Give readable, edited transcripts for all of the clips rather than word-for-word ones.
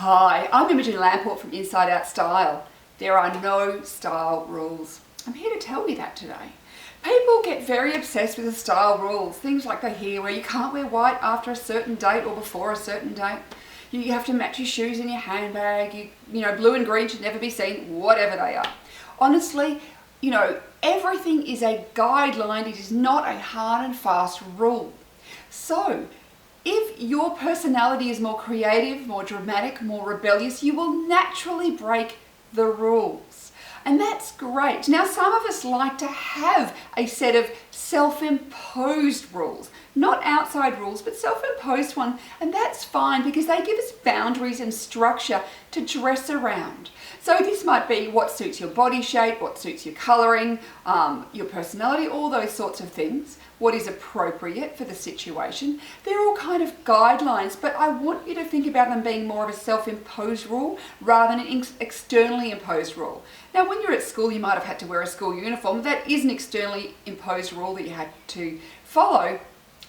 Hi, I'm Imogen Lamport from Inside Out Style. There are no style rules. I'm here to tell you that today. People get very obsessed with the style rules. Things like they hear where you can't wear white after a certain date or before a certain date. You have to match your shoes and your handbag. Blue and green should never be seen, whatever they are. Honestly, everything is a guideline. It is not a hard and fast rule. So, if your personality is more creative, more dramatic, more rebellious, you will naturally break the rules. And that's great. Now, some of us like to have a set of self-imposed rules. Not outside rules, but self-imposed one. And that's fine because they give us boundaries and structure to dress around. So this might be what suits your body shape, what suits your colouring, your personality, all those sorts of things. What is appropriate for the situation. They're all kind of guidelines, but I want you to think about them being more of a self-imposed rule rather than an externally imposed rule. Now, when you're at school, you might have had to wear a school uniform. That is an externally imposed rule that you had to follow.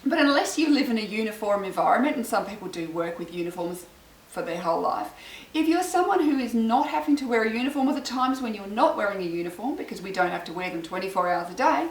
But unless you live in a uniform environment, and some people do work with uniforms for their whole life, if you're someone who is not having to wear a uniform, or the times when you're not wearing a uniform, because we don't have to wear them 24 hours a day,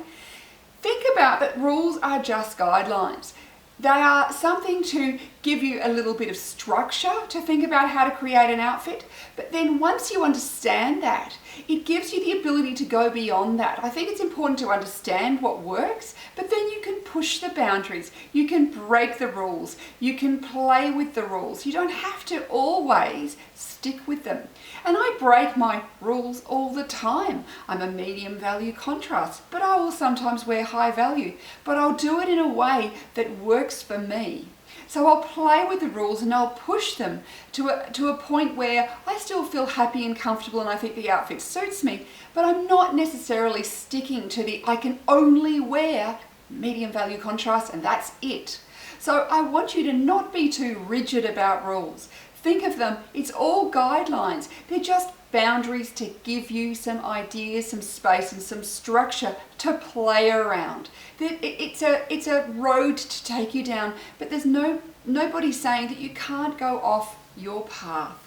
think about that rules are just guidelines. They are something to give you a little bit of structure to think about how to create an outfit. But then once you understand that, it gives you the ability to go beyond that. I think it's important to understand what works, but then you can push the boundaries. You can break the rules. You can play with the rules. You don't have to always stick with them. And I break my rules all the time. I'm a medium value contrast, but I will sometimes wear high value. But I'll do it in a way that works for me. So I'll play with the rules and I'll push them to a point where I still feel happy and comfortable and I think the outfit suits me, but I'm not necessarily sticking to I can only wear medium value contrast and that's it. So I want you to not be too rigid about rules. Think of them, it's all guidelines. They're just boundaries to give you some ideas, some space and some structure to play around. It's a road to take you down, but there's nobody saying that you can't go off your path.